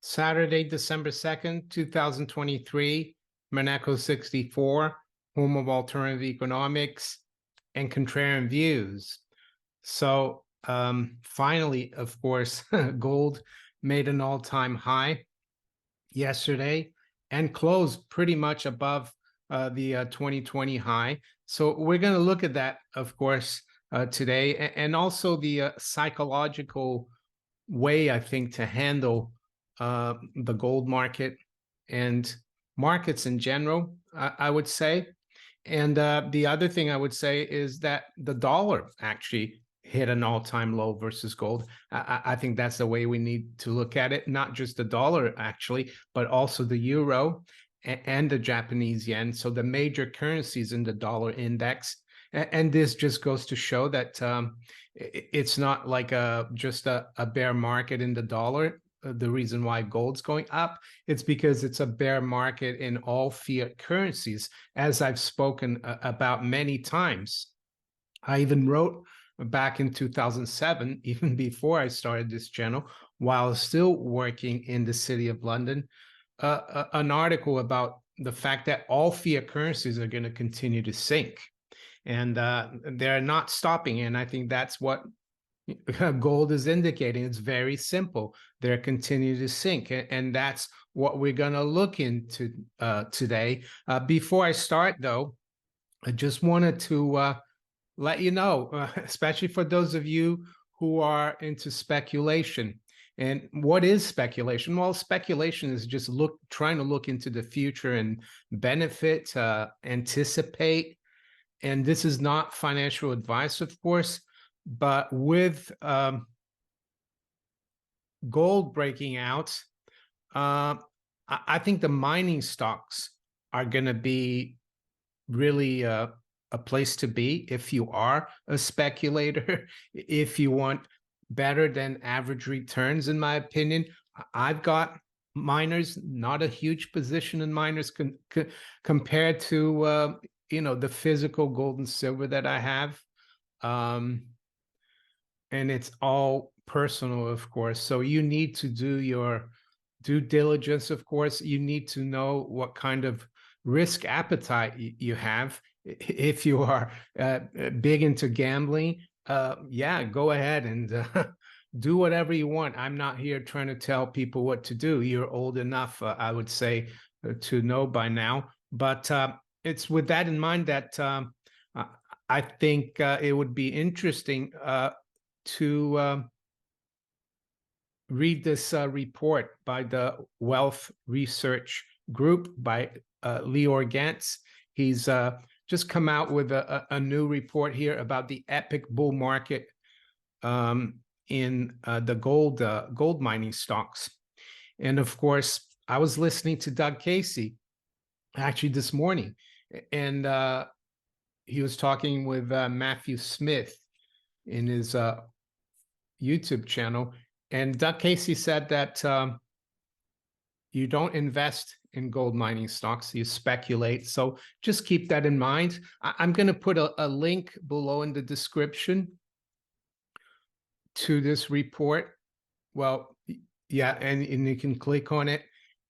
Saturday, December 2nd, 2023, Monaco 64, home of alternative economics and contrarian views. So finally, of course, gold made an all-time high yesterday and closed pretty much above the 2020 high. So we're going to look at that, of course, today, and also the psychological way, I think, to handle the gold market and markets in general, I would say. And the other thing I would say is that the dollar actually hit an all-time low versus gold. I think that's the way we need to look at it, not just the dollar, actually, but also the euro and the Japanese yen. So the major currencies in the dollar index. And this just goes to show that it's not like just a bear market in the dollar. The reason why gold's going up, it's because it's a bear market in all fiat currencies, as I've spoken about many times. I even wrote back in 2007, even before I started this channel, while still working in the city of London, an article about the fact that all fiat currencies are going to continue to sink. And they're not stopping. And I think that's what gold is indicating. It's very simple. They're continuing to sink. And that's what we're going to look into today. Before I start, though, I just wanted to let you know, especially for those of you who are into speculation. And what is speculation? Well, speculation is just trying to look into the future and benefit, anticipate. And this is not financial advice, of course, but with gold breaking out, I think the mining stocks are going to be really a place to be if you are a speculator, if you want better than average returns, in my opinion. I've got miners, not a huge position in miners compared to the physical gold and silver that I have. And it's all personal, of course. So you need to do your due diligence, of course. You need to know what kind of risk appetite you have. If you are big into gambling, yeah, go ahead and do whatever you want. I'm not here trying to tell people what to do. You're old enough, I would say, to know by now. But it's with that in mind that I think it would be interesting to read this report by the Wealth Research Group by Lior Gantz. He's just come out with a new report here about the epic bull market in the gold mining stocks. And of course, I was listening to Doug Casey actually this morning, and he was talking with Matthew Smith in his YouTube channel. And Doug Casey said that you don't invest in gold mining stocks, you speculate. So just keep that in mind. I'm going to put a link below in the description to this report. Well, yeah, and you can click on it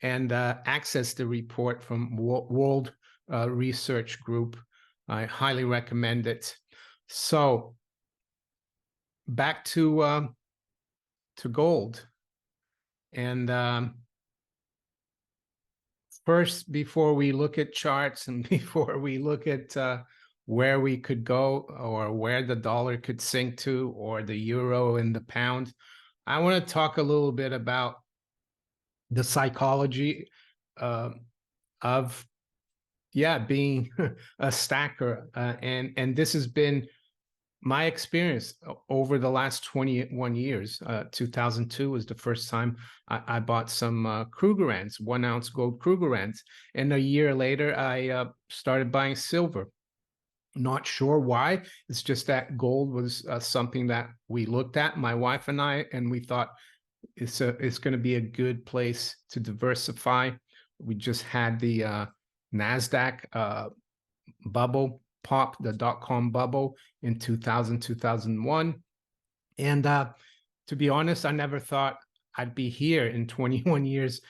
and access the report from World Research Group. I highly recommend it. So back to gold. And first, before we look at charts and before we look at where we could go or where the dollar could sink to, or the euro and the pound, I want to talk a little bit about the psychology of being a stacker. And this has been my experience over the last 21 years. 2002 was the first time I bought some Krugerrands, 1 ounce gold Krugerrands. And a year later, I started buying silver. Not sure why. It's just that gold was something that we looked at, my wife and I, and we thought it's going to be a good place to diversify. We just had the NASDAQ bubble pop, the dot-com bubble in 2000, 2001. And to be honest, I never thought I'd be here in 21 years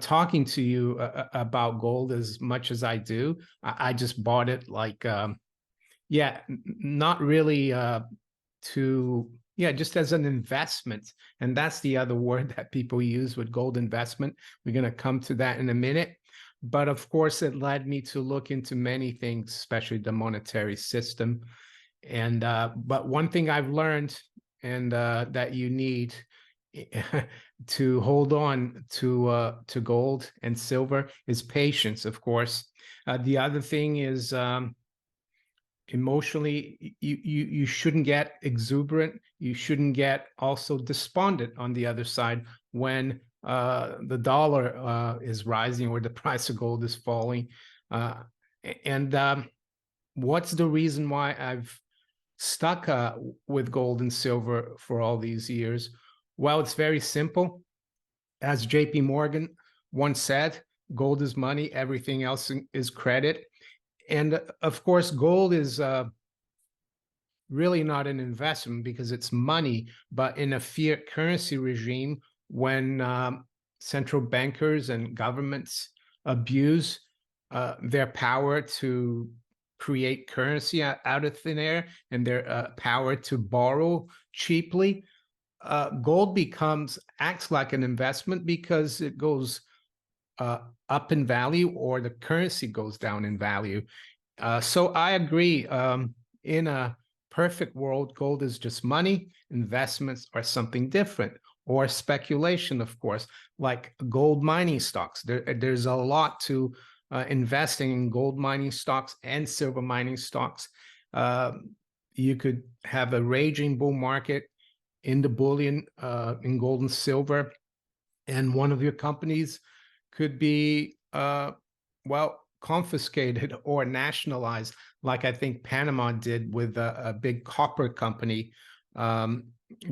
talking to you about gold as much as I do. I just bought it like, yeah, not really just as an investment. And that's the other word that people use with gold investment. We're going to come to that in a minute. But of course, it led me to look into many things, especially the monetary system. And but one thing I've learned, and that you need to hold on to gold and silver, is patience, of course. The other thing is emotionally, you shouldn't get exuberant. You shouldn't get also despondent on the other side when the dollar is rising or the price of gold is falling. And what's the reason why I've stuck with gold and silver for all these years? Well, it's very simple. As JP Morgan once said, gold is money, everything else is credit. And of course, gold is really not an investment because it's money, but in a fiat currency regime, when central bankers and governments abuse their power to create currency out of thin air and their power to borrow cheaply, gold acts like an investment because it goes up in value or the currency goes down in value. So I agree. In a perfect world, gold is just money. Investments are something different, or speculation, of course, like gold mining stocks. There's a lot to investing in gold mining stocks and silver mining stocks. You could have a raging bull market in the bullion, in gold and silver, and one of your companies could be, confiscated or nationalized, like I think Panama did with a big copper company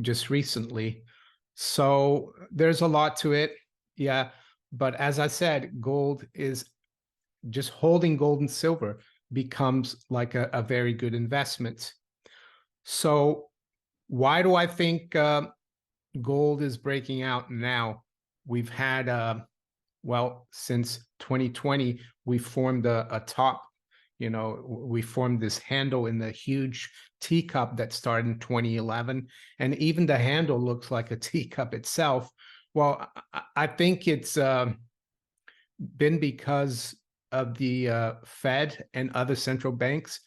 just recently. So there's a lot to it. Yeah. But as I said, gold is just holding gold and silver becomes like a very good investment. So why do I think gold is breaking out now? We've had, since 2020, we formed a top, we formed this handle in the huge teacup that started in 2011. And even the handle looks like a teacup itself. Well, I think it's been because of the Fed and other central banks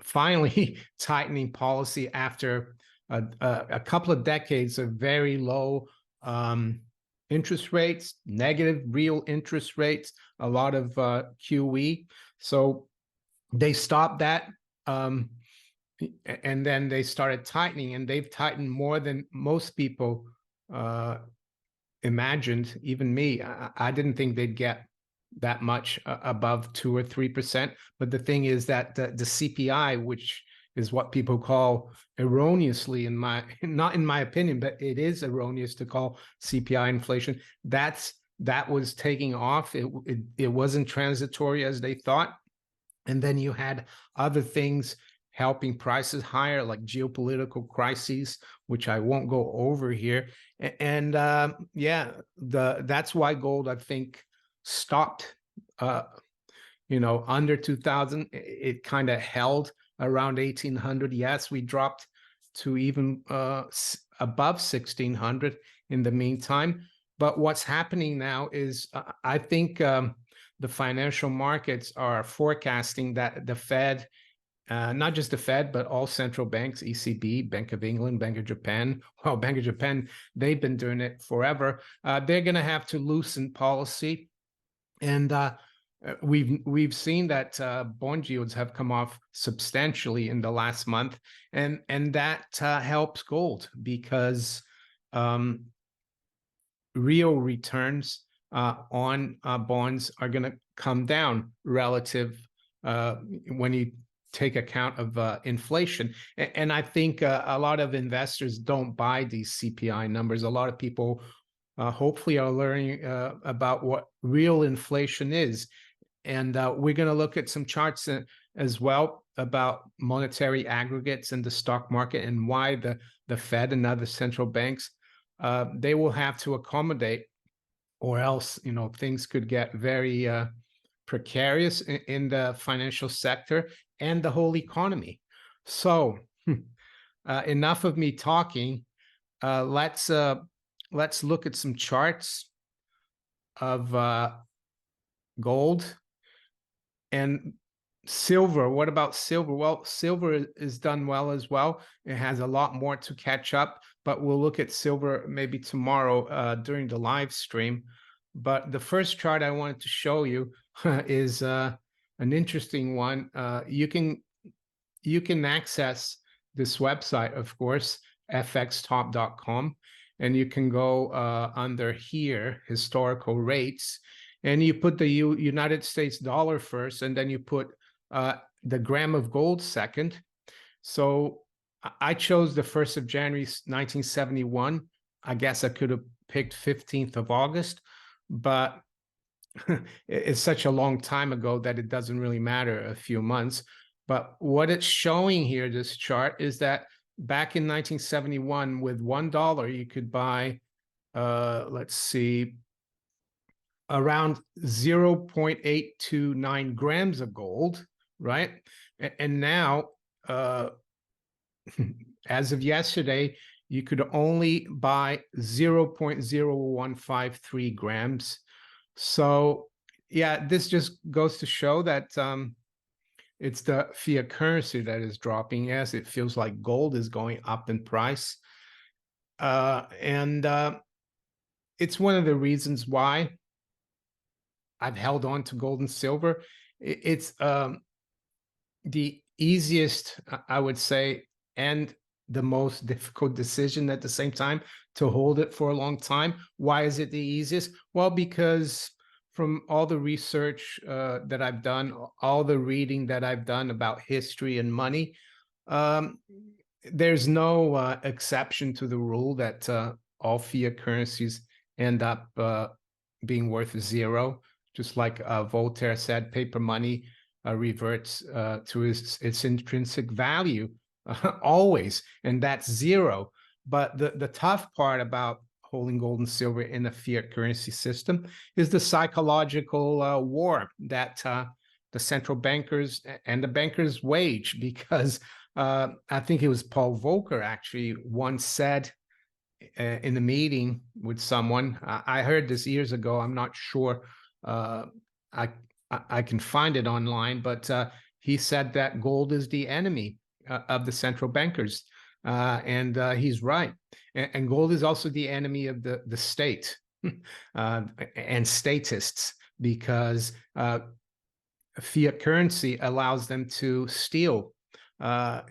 finally tightening policy after a couple of decades of very low interest rates, negative real interest rates, a lot of QE. So they stopped that, and then they started tightening, and they've tightened more than most people imagined. Even me, I didn't think they'd get that much above 2 or 3%. But the thing is that the CPI, which is what people call erroneously, not in my opinion, but it is erroneous to call CPI inflation. That was taking off. It wasn't transitory as they thought. And then you had other things helping prices higher, like geopolitical crises, which I won't go over here. And that's why gold, I think, stopped under 2000. It kind of held around 1800. Yes, we dropped to even above 1600 in the meantime. But what's happening now is I think the financial markets are forecasting that the Fed, not just the Fed, but all central banks, ECB, Bank of England, Bank of Japan. Well, Bank of Japan, they've been doing it forever. They're going to have to loosen policy. And we've seen that bond yields have come off substantially in the last month, and that helps gold because real returns on bonds are going to come down relative when you take account of inflation. And I think a lot of investors don't buy these CPI numbers. A lot of people hopefully are learning about what real inflation is. And we're going to look at some charts as well about monetary aggregates in the stock market and why the Fed and other central banks they will have to accommodate, or else, you know, things could get very precarious in the financial sector and the whole economy. So enough of me talking. Let's look at some charts of gold and silver. What about silver? Well, silver is done well as well. It has a lot more to catch up, but we'll look at silver maybe tomorrow during the live stream. But the first chart I wanted to show you is an interesting one. You can access this website, of course, fxtop.com, and you can go under here, historical rates, and you put the United States dollar first, and then you put the gram of gold second. So I chose the 1st of January, 1971. I guess I could have picked 15th of August, but it's such a long time ago that it doesn't really matter, a few months. But what it's showing here, this chart, is that back in 1971, with $1, you could buy, let's see, around 0.829 grams of gold, right? And now, as of yesterday, you could only buy 0.0153 grams. So yeah, this just goes to show that it's the fiat currency that is dropping. Yes, it feels like gold is going up in price. And it's one of the reasons why I've held on to gold and silver. It's the easiest, I would say, and the most difficult decision at the same time to hold it for a long time. Why is it the easiest? Well, because from all the research that I've done, all the reading that I've done about history and money, there's no exception to the rule that all fiat currencies end up being worth zero. Just like Voltaire said, paper money reverts to its intrinsic value always, and that's zero. But the tough part about holding gold and silver in a fiat currency system is the psychological war that the central bankers and the bankers wage, because I think it was Paul Volcker actually once said in a meeting with someone, I heard this years ago, I'm not sure, I can find it online, but he said that gold is the enemy of the central bankers, and he's right. And gold is also the enemy of the state and statists, because fiat currency allows them to steal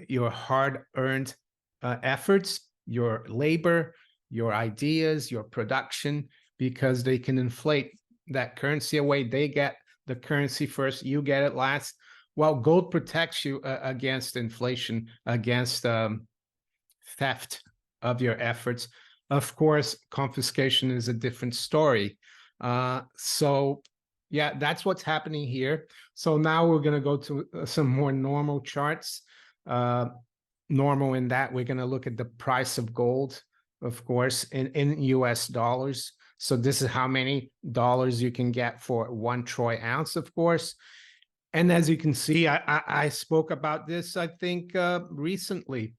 your hard-earned efforts, your labor, your ideas, your production, because they can inflate that currency away. They get the currency first, you get it last. Well, gold protects you against inflation, against theft of your efforts. Of course, confiscation is a different story. So yeah, that's what's happening here. So now we're going to go to some more normal charts. Normal in that we're going to look at the price of gold, of course, in US dollars. So this is how many dollars you can get for 1 troy ounce, of course. And as you can see, I spoke about this, I think, recently,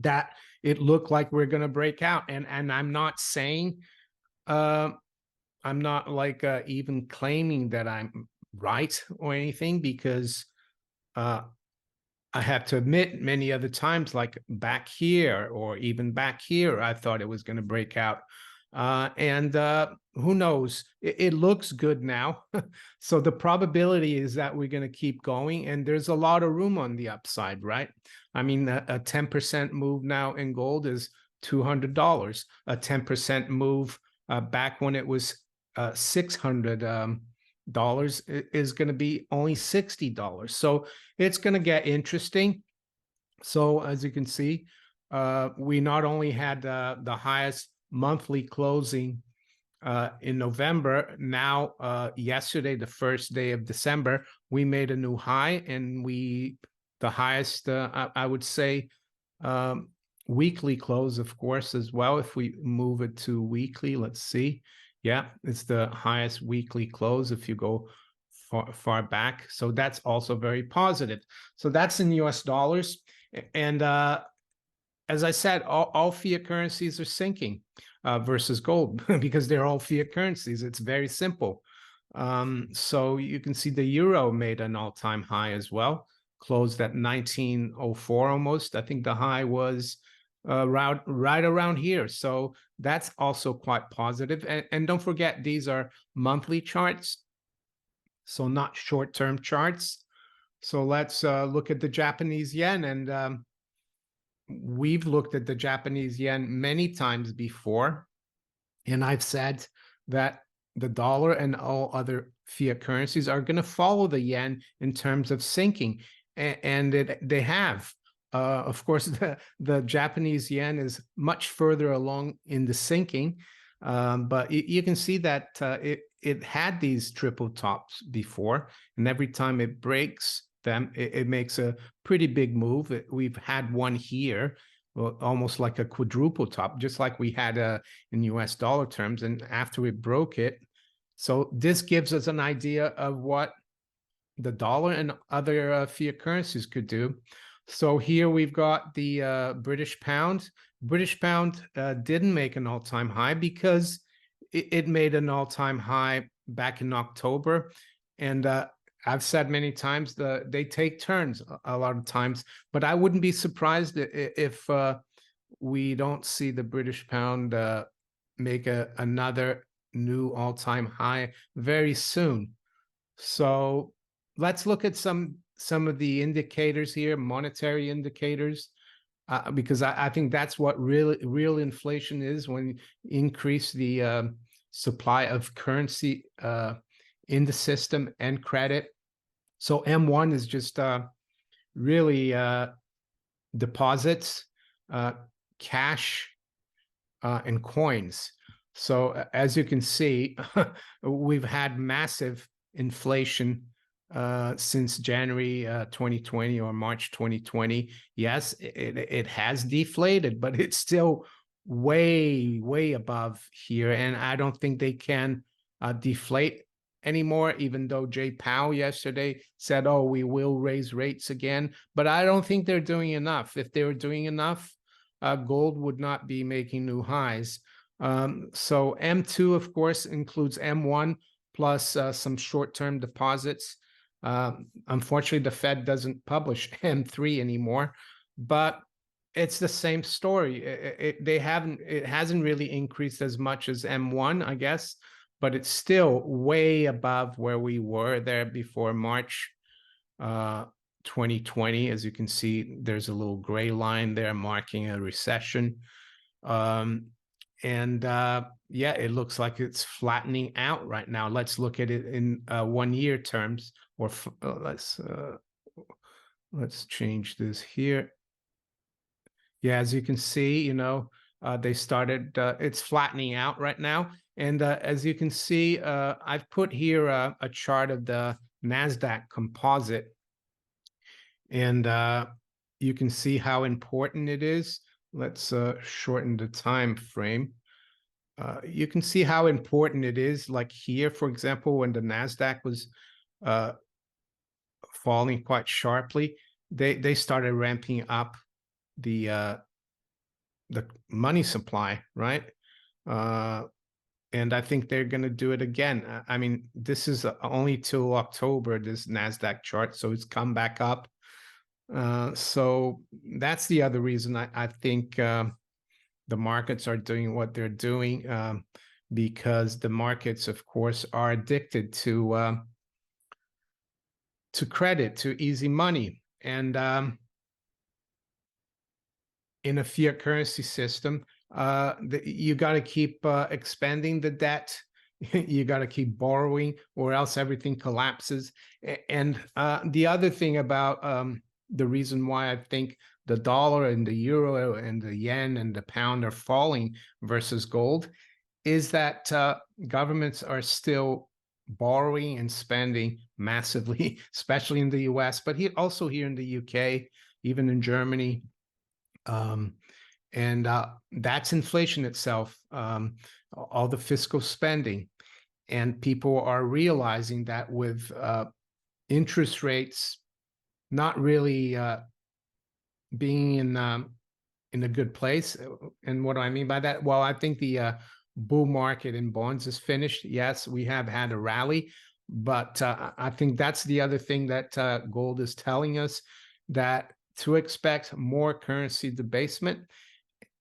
that it looked like we're going to break out. And I'm not saying, I'm not like even claiming that I'm right or anything, because I have to admit, many other times, like back here or even back here, I thought it was going to break out. And who knows? It looks good now. So the probability is that we're going to keep going, and there's a lot of room on the upside, right? I mean, a 10% move now in gold is $200. A 10% move back when it was $600 is going to be only $60. So it's going to get interesting. So as you can see, we not only had the highest monthly closing in November, now yesterday, the first day of December, we made a new high, and the highest, I would say, weekly close, of course, as well. If we move it to weekly, let's see. Yeah, it's the highest weekly close if you go far back. So that's also very positive. So that's in US dollars. And as I said, all fiat currencies are sinking versus gold because they're all fiat currencies. It's very simple. So you can see the euro made an all-time high as well, closed at 1904 almost. I think the high was right around here. So that's also quite positive. And don't forget, these are monthly charts, so not short-term charts. So let's look at the Japanese yen. And we've looked at the Japanese yen many times before. And I've said that the dollar and all other fiat currencies are going to follow the yen in terms of sinking. And they have. Of course, the Japanese yen is much further along in the sinking. But you can see that it had these triple tops before. And every time it breaks them, it makes a pretty big move. We've had one here, well, almost like a quadruple top, just like we had in US dollar terms. And after we broke it, so this gives us an idea of what the dollar and other fiat currencies could do. So here we've got the British pound. British pound didn't make an all-time high because it made an all-time high back in October. And I've said many times they take turns a lot of times, but I wouldn't be surprised if we don't see the British pound make another new all-time high very soon. So let's look at some of the indicators here, monetary indicators, because I think that's what real inflation is, when you increase the supply of currency in the system and credit. So M1 is just really deposits, cash, and coins. So as you can see, we've had massive inflation since January 2020 or March 2020. Yes, it has deflated, but it's still way above here. And I don't think they can deflate anymore, even though Jay Powell yesterday said, oh, we will raise rates again. But I don't think they're doing enough. If they were doing enough, gold would not be making new highs. So M2, of course, includes M1 plus some short-term deposits. Unfortunately, the Fed doesn't publish M3 anymore, but it's the same story. It hasn't really increased as much as M1, I guess, but it's still way above where we were there before March 2020. As you can see, there's a little gray line there marking a recession. Yeah, it looks like it's flattening out right now. Let's look at it in 1 year terms, or let's change this here. Yeah, as you can see, they started, it's flattening out right now. And as you can see, I've put here a chart of the NASDAQ composite. And you can see how important it is. Let's shorten the time frame. You can see how important it is. Like here, for example, when the NASDAQ was falling quite sharply, they started ramping up the money supply, right? And I think they're going to do it again. I mean, this is only till October, this NASDAQ chart, so it's come back up. So that's the other reason I think the markets are doing what they're doing, because the markets, of course, are addicted to credit, to easy money. And in a fiat currency system, you got to keep expanding the debt. You got to keep borrowing, or else everything collapses. And the other thing about the reason why I think the dollar and the euro and the yen and the pound are falling versus gold is that governments are still borrowing and spending massively, especially in the US, but also here in the UK, even in Germany. And that's inflation itself, all the fiscal spending. And people are realizing that with interest rates not really being in a good place. And what do I mean by that? Well, I think the bull market in bonds is finished. Yes, we have had a rally, but I think that's the other thing that gold is telling us, that to expect more currency debasement.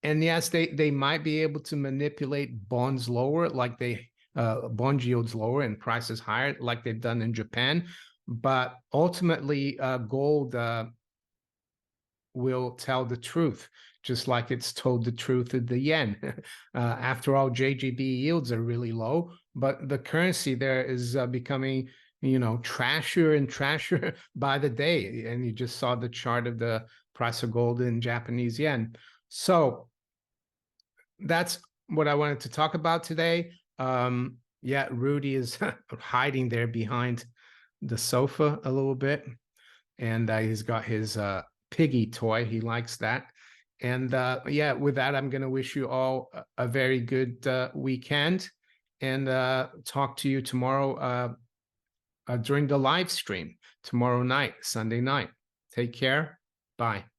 And yes, they might be able to manipulate bonds lower, like they bond yields lower and prices higher, like they've done in Japan. But ultimately, gold will tell the truth, just like it's told the truth of the yen. After all, JGB yields are really low, but the currency there is becoming, trashier and trashier by the day. And you just saw the chart of the price of gold in Japanese yen. So that's what I wanted to talk about today. Yeah, Rudy is hiding there behind the sofa a little bit, and he's got his piggy toy. He likes that. And yeah, with that, I'm going to wish you all a very good weekend, and talk to you tomorrow during the live stream tomorrow night, Sunday night. Take care. Bye.